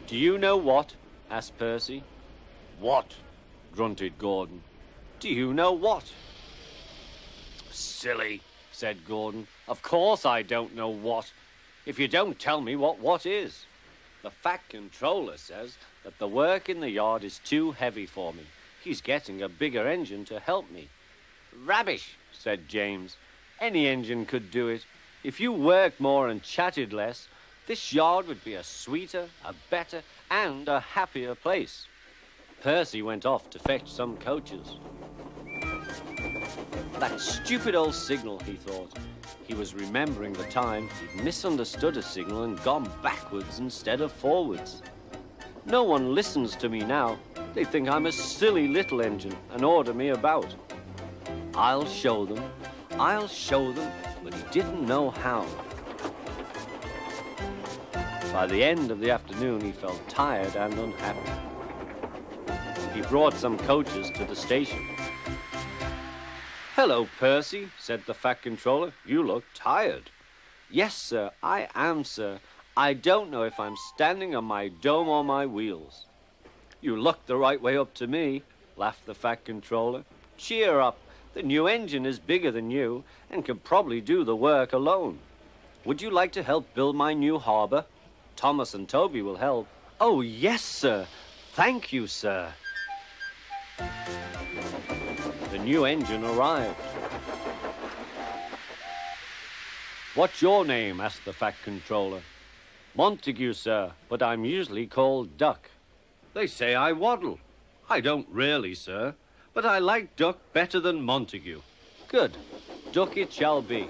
Do you know what? Asked Percy. What? Grunted Gordon. Do you know what? Silly, said Gordon. Of course I don't know what, if you don't tell me what is. The Fat Controller says that the work in the yard is too heavy for me. He's getting a bigger engine to help me. Rubbish, said James. Any engine could do it. If you worked more and chatted less, this yard would be a sweeter, a better, and a happier place. Percy went off to fetch some coaches. That stupid old signal, he thought. He was remembering the time he'd misunderstood a signal and gone backwards instead of forwards. No one listens to me now. They think I'm a silly little engine and order me about. I'll show them, but he didn't know how. By the end of the afternoon, he felt tired and unhappy. He brought some coaches to the station. Hello, Percy, said the Fat Controller. You look tired. Yes, sir, I am, sir. I don't know if I'm standing on my dome or my wheels. You look the right way up to me, laughed the Fat Controller. Cheer up. The new engine is bigger than you and can probably do the work alone. Would you like to help build my new harbour? Thomas and Toby will help. Oh, yes, sir. Thank you, sir. The new engine arrived. What's your name? Asked the Fat Controller. Montague, sir, but I'm usually called Duck. They say I waddle. I don't really, sir, but I like Duck better than Montague. Good. Duck it shall be.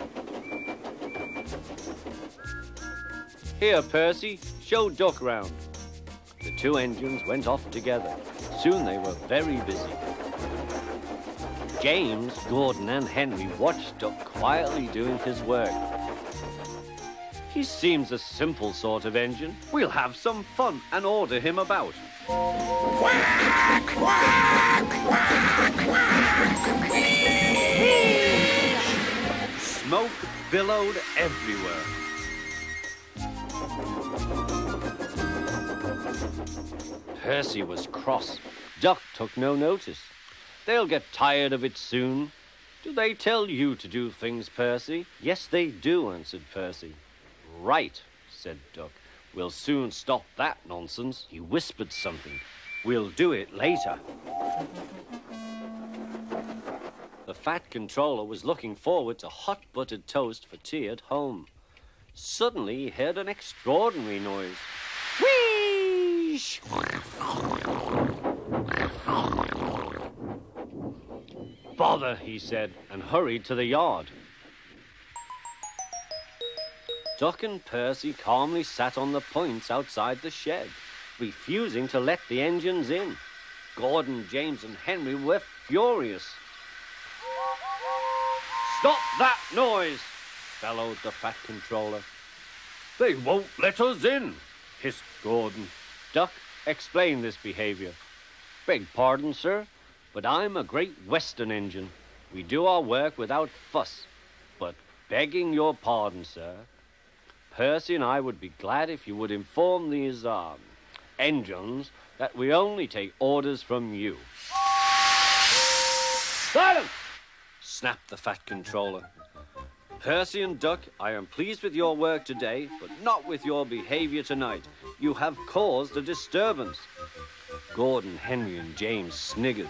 Here, Percy, show Duck round. The two engines went off together. Soon they were very busy. James, Gordon, and Henry watched Duck quietly doing his work. He seems a simple sort of engine. We'll have some fun and order him about. Quack, quack, quack, quack. Smoke billowed everywhere. Percy was cross. Duck took no notice. They'll get tired of it soon. Do they tell you to do things, Percy? Yes, they do, answered Percy. Right, said Duck. We'll soon stop that nonsense. He whispered something. We'll do it later. The Fat Controller was looking forward to hot buttered toast for tea at home. Suddenly he heard an extraordinary noise. Whee! Bother, he said, and hurried to the yard. Duck and Percy calmly sat on the points outside the shed, refusing to let the engines in. Gordon, James, and Henry were furious. Stop that noise, bellowed the Fat Controller. They won't let us in, hissed Gordon. Duck, explain this behavior. Beg pardon, sir, but I'm a Great Western engine. We do our work without fuss. But begging your pardon, sir, Percy and I would be glad if you would inform these engines that we only take orders from you. Silence! Snapped the Fat Controller. Percy and Duck, I am pleased with your work today, but not with your behavior tonight. You have caused a disturbance. Gordon, Henry, and James sniggered.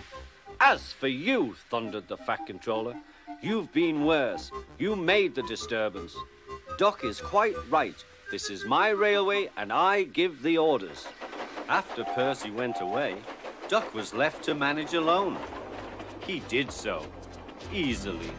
As for you, thundered the Fat Controller, you've been worse. You made the disturbance. Duck is quite right. This is my railway, and I give the orders. After Percy went away, Duck was left to manage alone. He did so, easily.